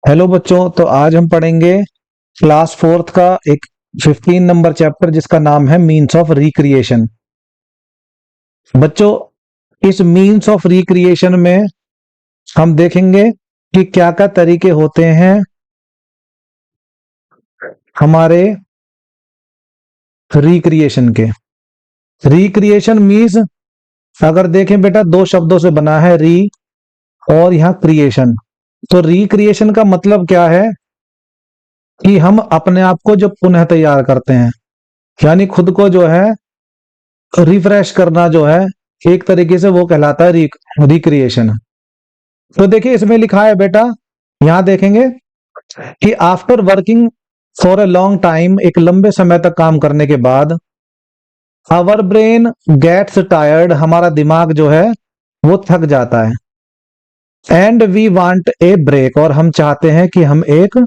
Hello बच्चों, तो आज हम पढ़ेंगे क्लास फोर्थ का एक 15 नंबर चैप्टर जिसका नाम है मीन्स ऑफ रिक्रिएशन। बच्चों, इस मीन्स ऑफ रिक्रिएशन में हम देखेंगे कि क्या क्या तरीके होते हैं हमारे रिक्रिएशन के। रिक्रिएशन मीन्स, अगर देखें बेटा, दो शब्दों से बना है, री और यहाँ क्रिएशन। तो रिक्रिएशन का मतलब क्या है कि हम अपने आप को जो पुनः तैयार करते हैं, यानी खुद को जो है रिफ्रेश करना, जो है एक तरीके से वो कहलाता है रिक्रिएशन। तो देखिए इसमें लिखा है बेटा, यहां देखेंगे कि after working for a long time, एक लंबे समय तक काम करने के बाद, आवर ब्रेन गेट्स टायर्ड, हमारा दिमाग जो है वो थक जाता है। And we want a break, और हम चाहते हैं कि हम एक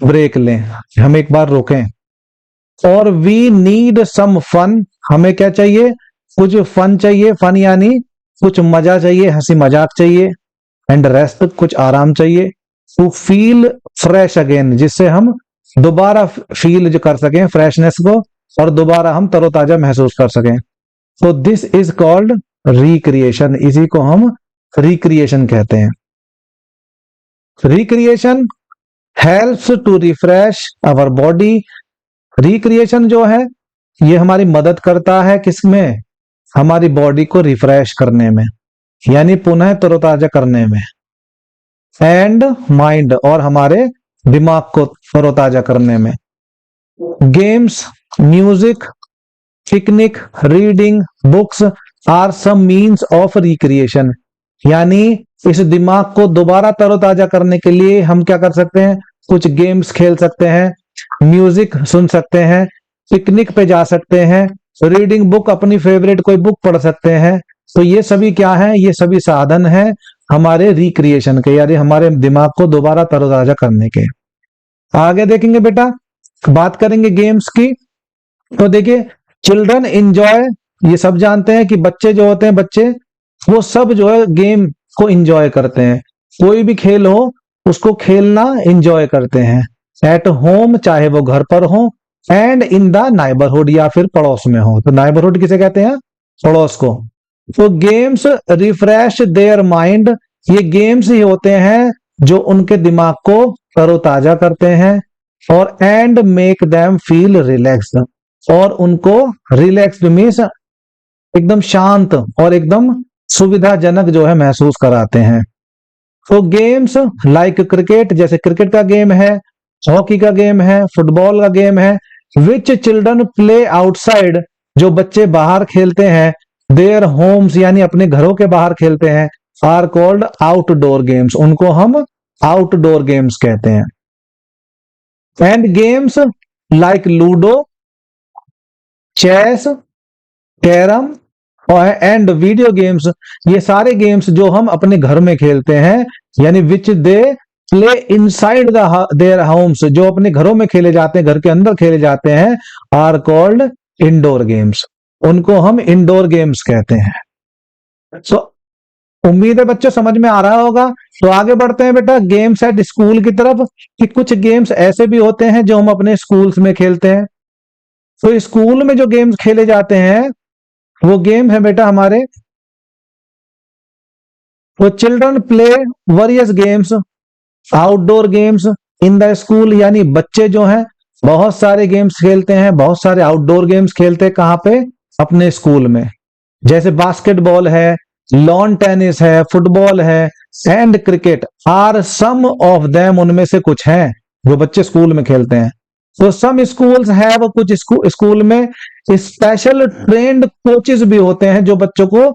ब्रेक लें, हम एक बार रोकें। और वी नीड सम फन, हमें क्या चाहिए? कुछ फन चाहिए। फन यानी कुछ मजा चाहिए, हंसी मजाक चाहिए। एंड रेस्ट, कुछ आराम चाहिए। टू फील फ्रेश अगेन, जिससे हम दोबारा फील जो कर सकें फ्रेशनेस को, और दोबारा हम तरोताजा महसूस कर सकें। तो दिस इज कॉल्ड रिक्रिएशन, इसी को हम रिक्रिएशन कहते हैं। Recreation helps to refresh our body. Recreation जो है ये हमारी मदद करता है किसमें? हमारी बॉडी को रिफ्रेश करने में, यानी पुनः तरोताजा करने में। एंड माइंड, और हमारे दिमाग को तरोताजा करने में। Games, music, picnic, reading books are some means of recreation, यानी इस दिमाग को दोबारा तरोताजा करने के लिए हम क्या कर सकते हैं? कुछ गेम्स खेल सकते हैं, म्यूजिक सुन सकते हैं, पिकनिक पे जा सकते हैं, रीडिंग बुक, अपनी फेवरेट कोई बुक पढ़ सकते हैं। तो ये सभी क्या है? ये सभी साधन हैं हमारे रिक्रिएशन के, यानी हमारे दिमाग को दोबारा तरोताजा करने के। आगे देखेंगे बेटा, बात करेंगे गेम्स की। तो देखिए, चिल्ड्रन एंजॉय, ये सब जानते हैं कि बच्चे जो होते हैं, बच्चे वो सब जो है गेम को एंजॉय करते हैं। कोई भी खेल हो उसको खेलना एंजॉय करते हैं। एट होम, चाहे वो घर पर हो, एंड इन द नाइबरहुड, या फिर पड़ोस में हो। तो नाइबरहुड किसे कहते हैं? पड़ोस को। तो गेम्स रिफ्रेश देयर माइंड, ये गेम्स ही होते हैं जो उनके दिमाग को तरोताजा करते हैं। और and make them feel relaxed, और उनको रिलैक्स्ड मीन्स एकदम शांत और एकदम सुविधाजनक जो है महसूस कराते हैं। तो गेम्स लाइक क्रिकेट, जैसे क्रिकेट का गेम है, हॉकी का गेम है, फुटबॉल का गेम है, विच चिल्ड्रन प्ले आउटसाइड, जो बच्चे बाहर खेलते हैं, देयर होम्स, यानी अपने घरों के बाहर खेलते हैं, आर कॉल्ड आउटडोर गेम्स, उनको हम आउटडोर गेम्स कहते हैं। And games like ludo, chess, carrom और एंड वीडियो गेम्स, ये सारे गेम्स जो हम अपने घर में खेलते हैं, यानी which they play inside their homes, जो अपने घरों में खेले जाते हैं, घर के अंदर खेले जाते हैं, आर कॉल्ड इंडोर गेम्स, उनको हम इंडोर गेम्स कहते हैं। सो उम्मीद है बच्चों समझ में आ रहा होगा। तो आगे बढ़ते हैं बेटा गेम्स एट स्कूल की तरफ, कि कुछ गेम्स ऐसे भी होते हैं जो हम अपने स्कूल्स में खेलते हैं। तो स्कूल में जो गेम्स खेले जाते हैं वो गेम है बेटा हमारे, वो children play various games outdoor games in the school, यानी बच्चे जो हैं बहुत सारे गेम्स खेलते हैं, बहुत सारे आउटडोर गेम्स खेलते हैं। कहाँ पे? अपने स्कूल में। जैसे बास्केटबॉल है, लॉन टेनिस है, फुटबॉल है, and cricket are some of them, उनमें से कुछ हैं जो बच्चे स्कूल में खेलते हैं। तो सम स्कूल्स हैव, कुछ स्कूल में स्पेशल ट्रेंड कोचेस भी होते हैं जो बच्चों को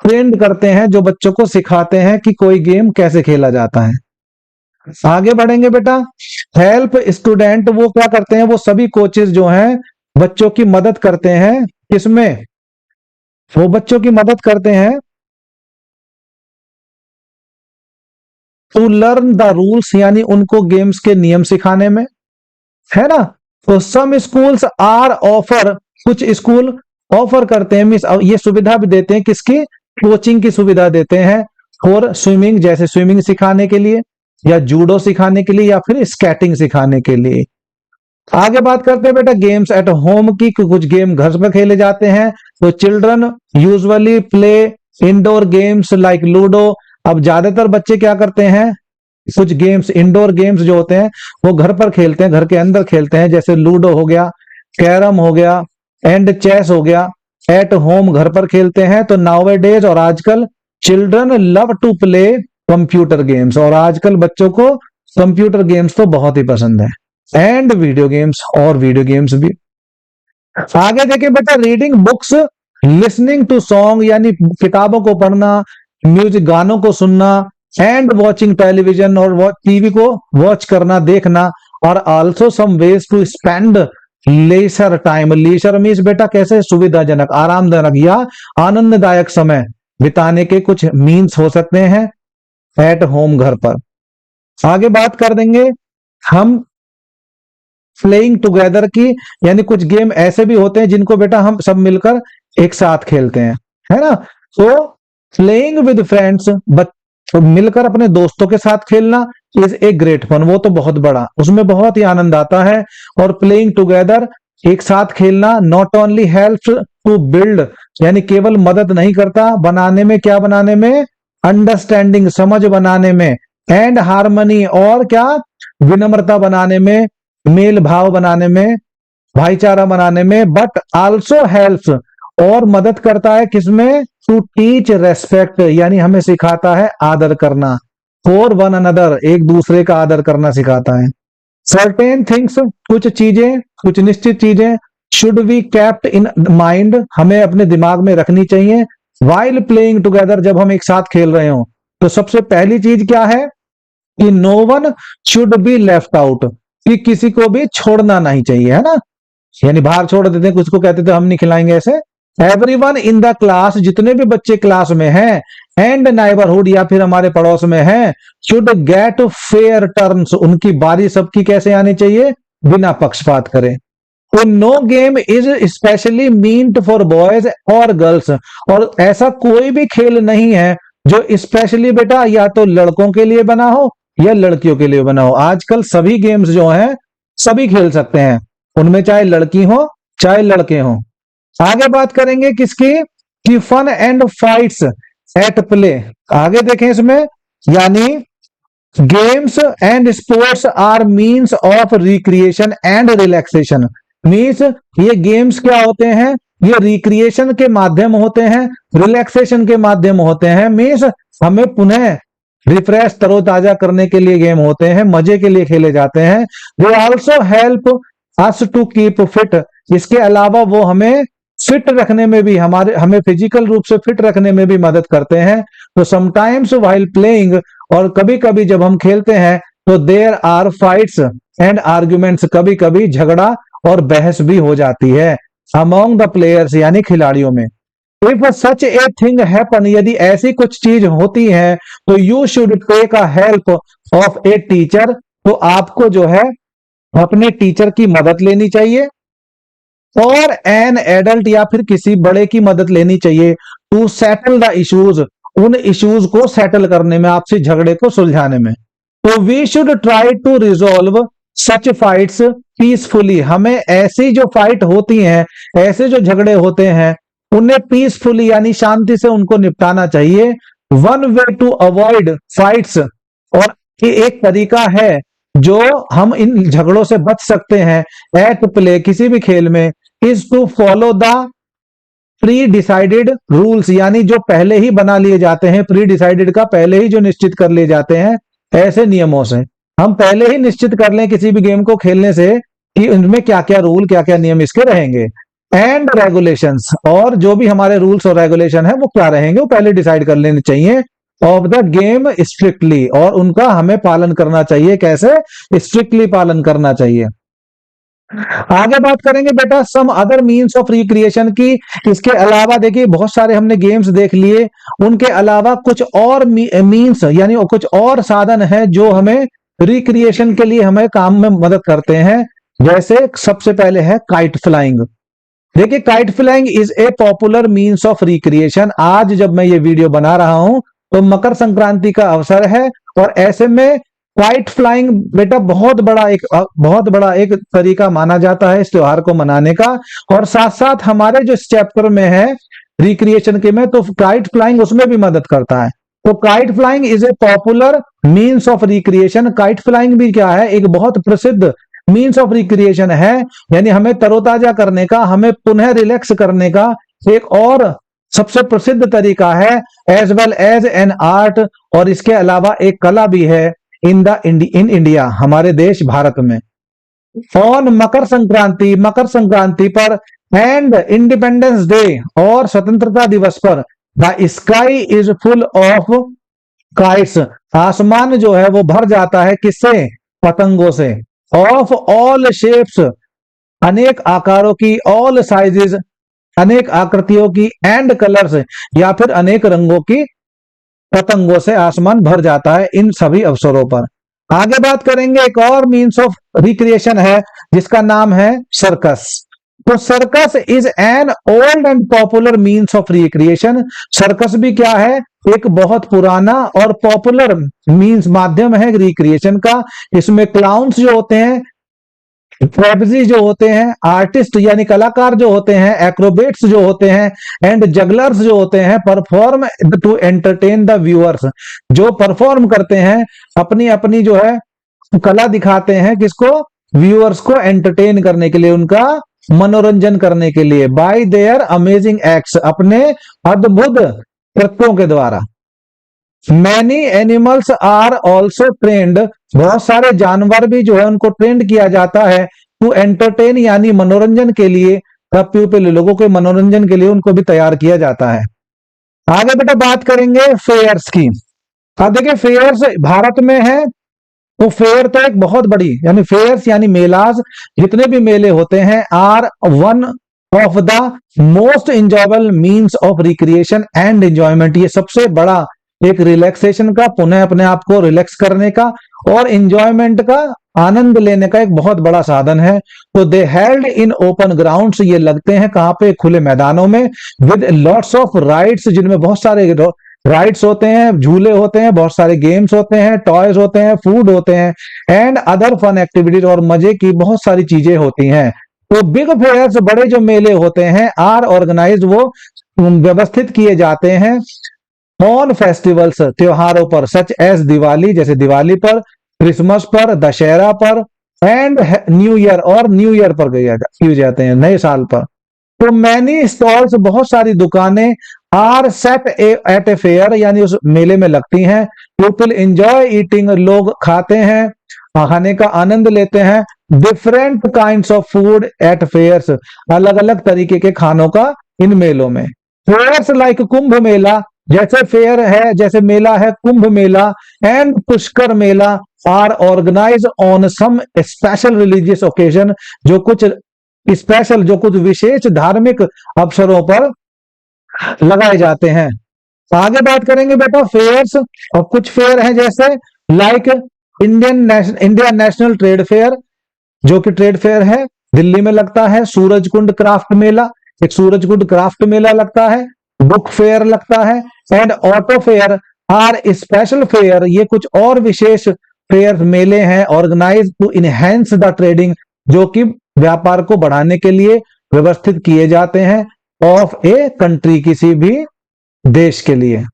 ट्रेंड करते हैं, जो बच्चों को सिखाते हैं कि कोई गेम कैसे खेला जाता है। आगे बढ़ेंगे बेटा, हेल्प स्टूडेंट, वो क्या करते हैं? वो सभी कोचेस जो हैं बच्चों की मदद करते हैं। किसमें? वो बच्चों की मदद करते हैं टू लर्न द रूल्स, यानी उनको गेम्स के नियम सिखाने में, है ना। तो सम स्कूल्स आर ऑफर, कुछ स्कूल ऑफर करते हैं, मीन्स ये सुविधा भी देते हैं, किसकी? कोचिंग की सुविधा देते हैं। फॉर स्विमिंग, जैसे स्विमिंग सिखाने के लिए, या जूडो सिखाने के लिए या फिर स्केटिंग सिखाने के लिए। आगे बात करते हैं बेटा गेम्स एट होम की। कुछ गेम घर में खेले जाते हैं। तो children usually play indoor games like ludo. अब ज्यादातर बच्चे क्या करते हैं, कुछ गेम्स इंडोर गेम्स जो होते हैं वो घर पर खेलते हैं, घर के अंदर खेलते हैं, जैसे लूडो हो गया, कैरम हो गया एंड चेस हो गया। एट होम घर पर खेलते हैं। तो नाउ डेज और आजकल children love to play computer games, और आजकल बच्चों को कंप्यूटर गेम्स तो बहुत ही पसंद है, एंड वीडियो गेम्स, और वीडियो गेम्स भी। आगे देखिए बेटा reading books, listening to song यानी किताबों को पढ़ना, म्यूजिक गानों को सुनना, एंड वॉचिंग टेलीविजन और टीवी को वॉच करना देखना, और also some ways to spend leisure time. Leisure means बेटा कैसे, सुविधाजनक, आरामदायक या आनंददायक समय बिताने के कुछ मीन्स हो सकते हैं एट होम घर पर। आगे बात कर देंगे हम प्लेइंग टुगेदर की, यानी कुछ गेम ऐसे भी होते हैं जिनको बेटा हम सब मिलकर एक साथ खेलते हैं, है ना। तो प्लेइंग विद फ्रेंड्स, तो मिलकर अपने दोस्तों के साथ खेलना इज ए ग्रेट फन, वो तो बहुत बड़ा, उसमें बहुत ही आनंद आता है। और प्लेइंग टुगेदर, एक साथ खेलना, not only helps to build, यानी केवल मदद नहीं करता बनाने में, क्या बनाने में, अंडरस्टैंडिंग, समझ बनाने में, एंड हार्मनी, और क्या, विनम्रता बनाने में, मेल भाव बनाने में, भाईचारा बनाने में, बट आल्सो हेल्प्स, और मदद करता है किसमें, टू टीच रेस्पेक्ट, यानी हमें सिखाता है आदर करना, फॉर वन अनदर, एक दूसरे का आदर करना सिखाता है। सर्टेन थिंग्स, कुछ चीजें, कुछ निश्चित चीजें, should be kept in mind, हमें अपने दिमाग में रखनी चाहिए, वाइल प्लेइंग टुगेदर, जब हम एक साथ खेल रहे हो। तो सबसे पहली चीज क्या है कि no one should be left out, कि किसी को भी छोड़ना नहीं चाहिए, है ना, यानी बाहर छोड़ देते हैं, कुछ को कहते थे हम नहीं खिलाएंगे ऐसे। एवरीवन इन द क्लास, जितने भी बच्चे क्लास में हैं, एंड नाइबरहुड या फिर हमारे पड़ोस में हैं, शुड गेट फेयर टर्न्स, उनकी बारी सबकी कैसे आनी चाहिए, बिना पक्षपात करे। तो no game is specially meant for boys और गर्ल्स, और ऐसा कोई भी खेल नहीं है जो स्पेशली बेटा या तो लड़कों के लिए बना हो या लड़कियों के लिए बना हो। आजकल सभी गेम्स जो हैं सभी खेल सकते हैं, उनमें चाहे लड़की हो चाहे लड़के हो। आगे बात करेंगे किसकी, कि fun and fights at play. आगे देखें इसमें, यानी games and sports are means of recreation and relaxation. Means ये गेम्स क्या होते हैं, ये रिक्रिएशन के माध्यम होते हैं, रिलैक्सेशन के माध्यम होते हैं। मीन्स हमें पुनः रिफ्रेश, तरोताजा करने के लिए गेम होते हैं, मजे के लिए खेले जाते हैं। They also help us to keep fit, इसके अलावा वो हमें फिट रखने में भी, हमें फिजिकल रूप से फिट रखने में भी मदद करते हैं। तो समटाइम्स व्हाइल प्लेइंग, और कभी कभी जब हम खेलते हैं तो there are fights and arguments, कभी कभी झगड़ा और बहस भी हो जाती है अमॉन्ग द प्लेयर्स, यानी खिलाड़ियों में। If such a thing happen, यदि ऐसी कुछ चीज होती है तो you should take a help of a teacher, तो आपको जो है अपने टीचर की मदद लेनी चाहिए, और एन एडल्ट या फिर किसी बड़े की मदद लेनी चाहिए, टू सेटल द इश्यूज, उन इश्यूज को सेटल करने में, आपसी झगड़े को सुलझाने में। तो we should try to resolve such fights peacefully, हमें ऐसी जो फाइट होती हैं, ऐसे जो झगड़े होते हैं, उन्हें पीसफुली यानी शांति से उनको निपटाना चाहिए। One way to avoid fights, और एक तरीका है जो हम इन झगड़ों से बच सकते हैं एट प्ले, किसी भी खेल में, is to follow the pre decided rules, यानी जो पहले ही बना लिए जाते हैं, प्री डिसाइडेड का पहले ही जो निश्चित कर लिए जाते हैं, ऐसे नियमों से हम पहले ही निश्चित कर लें किसी भी गेम को खेलने से कि इनमें क्या क्या रूल, क्या क्या नियम इसके रहेंगे। एंड रेगुलेशंस, और जो भी हमारे रूल्स और रेगुलेशन है वो क्या रहेंगे, वो पहले डिसाइड कर लेने चाहिए। ऑफ द गेम स्ट्रिक्टली, और उनका हमें पालन करना चाहिए, कैसे, स्ट्रिक्टली पालन करना चाहिए। आगे बात करेंगे बेटा some other means of recreation की। इसके अलावा देखिए बहुत सारे हमने गेम्स देख लिए, उनके अलावा कुछ और मीन्स यानी कुछ और साधन है जो हमें रिक्रिएशन के लिए हमें काम में मदद करते हैं। जैसे सबसे पहले है काइट फ्लाइंग। देखिए kite flying is a popular means of recreation. आज जब मैं ये वीडियो बना रहा हूं तो मकर संक्रांति का अवसर है, और ऐसे में काइट फ्लाइंग बेटा बहुत बड़ा एक तरीका माना जाता है इस त्योहार को मनाने का। और साथ साथ हमारे जो इस चैप्टर में है रिक्रिएशन के में, तो काइट फ्लाइंग उसमें भी मदद करता है। तो kite flying is a popular means of recreation. Kite flying भी क्या है, एक बहुत प्रसिद्ध मीन्स ऑफ रिक्रिएशन है, यानी हमें तरोताजा करने का, हमें पुनः रिलैक्स करने का एक और सबसे प्रसिद्ध तरीका है, as well as an art, और इसके अलावा एक कला भी है इन इंडिया, हमारे देश भारत में। ऑन मकर संक्रांति पर एंड इंडिपेंडेंस डे और स्वतंत्रता दिवस पर the sky is full of kites, आसमान जो है वो भर जाता है किससे, पतंगों से। ऑफ ऑल शेप्स, अनेक आकारों की, ऑल साइजेस, अनेक आकृतियों की, एंड कलर्स, या फिर अनेक रंगों की पतंगों से आसमान भर जाता है इन सभी अवसरों पर। आगे बात करेंगे, एक और मीन्स ऑफ रिक्रिएशन है जिसका नाम है सर्कस। तो circus is an old and popular means of recreation. Circus भी क्या है, एक बहुत पुराना और पॉपुलर मीन्स माध्यम है रिक्रिएशन का। इसमें क्लाउन्स जो होते हैं, ट्रेपजी जो होते हैं, आर्टिस्ट यानी कलाकार जो होते हैं, एक्रोबेट्स जो होते हैं, एंड जगलर्स जो होते हैं, perform to entertain the viewers, जो परफॉर्म करते हैं, अपनी अपनी जो है कला दिखाते हैं, किसको, व्यूअर्स को एंटरटेन करने के लिए, उनका मनोरंजन करने के लिए, बाय देयर अमेजिंग एक्ट्स, अपने अद्भुत कृत्यों के द्वारा। Many animals are also trained, बहुत सारे जानवर भी जो है उनको ट्रेंड किया जाता है टू एंटरटेन, यानी मनोरंजन के लिए, द पीपल, लोगों के मनोरंजन के लिए उनको भी तैयार किया जाता है। आगे बेटा बात करेंगे फेयर्स की। अब देखिए फेयर्स भारत में है, तो फेयर तो एक बहुत बड़ी, यानी फेयर्स यानी मेलाज, जितने भी मेले होते हैं, are one of the most enjoyable means of recreation and enjoyment. ये सबसे बड़ा एक रिलैक्सेशन का, पुनः अपने आप को रिलैक्स करने का और एंजॉयमेंट का, आनंद लेने का एक बहुत बड़ा साधन है। तो दे हेल्ड इन ओपन ग्राउंड्स, ये लगते हैं कहां पे, खुले मैदानों में, विद लॉट्स ऑफ राइड्स, जिनमें बहुत सारे राइड्स होते हैं, झूले होते हैं, बहुत सारे गेम्स होते हैं, टॉयज होते हैं, फूड होते हैं, एंड अदर फन एक्टिविटीज, और मजे की बहुत सारी चीजें होती हैं। तो बिग फेयर्स, बड़े जो मेले होते हैं, आर ऑर्गेनाइज, वो व्यवस्थित किए जाते हैं ऑन फेस्टिवल्स, त्योहारों पर, सच एज दिवाली, जैसे दिवाली पर, क्रिसमस पर, दशहरा पर, एंड न्यू ईयर, और न्यू ईयर पर किए जाते हैं, नए साल पर। तो मैनी स्टॉल्स, बहुत सारी दुकानें, are set at a fair, यानी उस मेले में लगती हैं। पीपल एंजॉय ईटिंग, लोग खाते हैं, खाने का आनंद लेते हैं। Different kinds of food at fairs, अलग अलग तरीके के खानों का इन मेलों में। फेयर्स लाइक कुंभ मेला, जैसे फेयर है, जैसे मेला है Kumbh Mela, and Pushkar Mela, are organise on some special religious occasion, जो कुछ स्पेशल, जो कुछ विशेष धार्मिक अवसरों पर लगाए जाते हैं। आगे बात करेंगे बेटा फेयर्स, और कुछ फेयर हैं जैसे like India national trade fair, जो कि ट्रेड फेयर है, दिल्ली में लगता है। सूरजकुंड क्राफ्ट मेला, एक सूरजकुंड क्राफ्ट मेला लगता है। बुक फेयर लगता है, and auto fair are special fair, ये कुछ और विशेष फेयर मेले हैं, organize to enhance the trading, जो कि व्यापार को बढ़ाने के लिए व्यवस्थित किए जाते हैं, ऑफ ए कंट्री, किसी भी देश के लिए।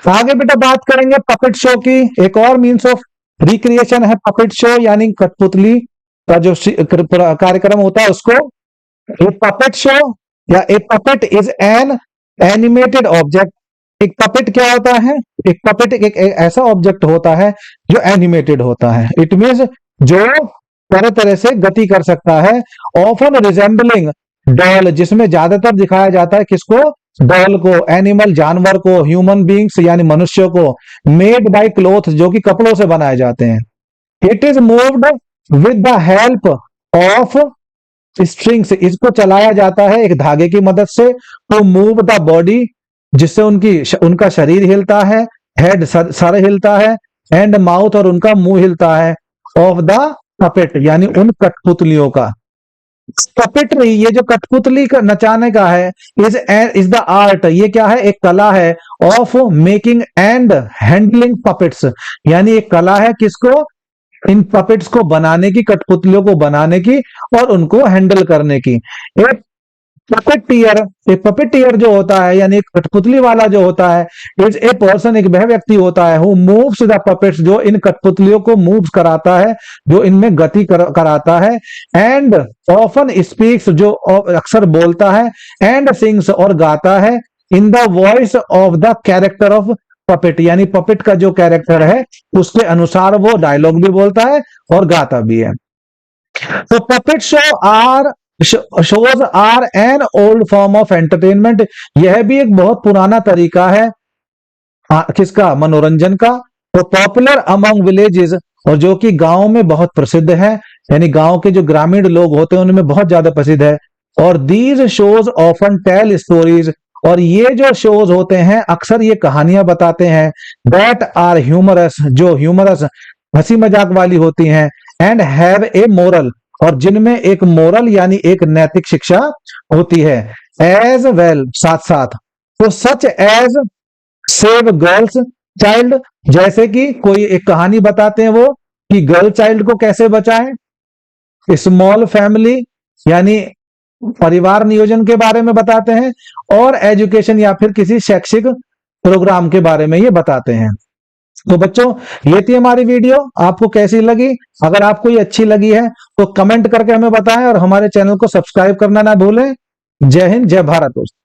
आगे बेटा बात करेंगे पपेट शो की। एक और मीन्स ऑफ रिक्रिएशन है पपेट शो, यानी कठपुतली का जो कार्यक्रम होता है उसको। ए पपेट शो या a puppet is an animated object. एक पपेट क्या होता है, एक पपेट एक ऐसा ऑब्जेक्ट होता है जो एनिमेटेड होता है। इट मीन्स जो तरह तरह से गति कर सकता है। ऑफन रिजेंबलिंग डॉल, जिसमें ज्यादातर दिखाया जाता है किसको, डॉल को, एनिमल जानवर को, ह्यूमन बींग्स यानी मनुष्यों को, मेड बाय क्लोथ, जो कि कपड़ों से बनाए जाते हैं। It is moved with the help of strings, इसको चलाया जाता है एक धागे की मदद से। टू मूव द बॉडी, जिससे उनका शरीर हिलता है, हेड सर हिलता है, एंड माउथ, और उनका मुंह हिलता है, ऑफ द पपेट, यानी उन कठपुतलियों का। पपेट्री, ये जो कठपुतली का नचाने का है, इज द आर्ट, ये क्या है, एक कला है, of making and handling puppets, यानी एक कला है किसको, इन पपेट्स को बनाने की, कठपुतलियों को बनाने की और उनको हैंडल करने की। एक पपेटियर, एक पपेटियर जो होता है यानी एक कठपुतली वाला जो होता है, इज ए पर्सन, एक वह व्यक्ति होता है, हु मूव्स द पपेट्स, जो इन कठपुतलियों को मूव्स कराता है, जो इनमें गति कराता है, एंड ऑफन स्पीक्स, जो अक्सर बोलता है, एंड सिंग्स, और गाता है, in the voice of the character of puppet, यानी पपेट का जो कैरेक्टर है उसके अनुसार वो डायलॉग भी बोलता है और गाता भी है। तो puppet shows are an old form of entertainment, यह भी एक बहुत पुराना तरीका है किसका, मनोरंजन का। तो पॉपुलर अमंग विलेजेस, और जो कि गांव में बहुत प्रसिद्ध है, यानी गांव के जो ग्रामीण लोग होते हैं उनमें बहुत ज्यादा प्रसिद्ध है। और these shows often tell stories, और ये जो शोज होते हैं अक्सर ये कहानियां बताते हैं, दैट आर ह्यूमरस, जो ह्यूमरस हंसी मजाक वाली होती हैं, एंड हैव ए मोरल, और जिनमें एक मोरल यानी एक नैतिक शिक्षा होती है, एज वेल, साथ साथ। तो such as save girls child, जैसे कि कोई एक कहानी बताते हैं वो कि गर्ल चाइल्ड को कैसे बचाएं, स्मॉल फैमिली यानी परिवार नियोजन के बारे में बताते हैं, और एजुकेशन या फिर किसी शैक्षिक प्रोग्राम के बारे में ये बताते हैं। तो बच्चों, ये थी हमारी वीडियो, आपको कैसी लगी? अगर आपको ये अच्छी लगी है तो कमेंट करके हमें बताएं और हमारे चैनल को सब्सक्राइब करना ना भूलें। जय हिंद, जय भारत दोस्तों।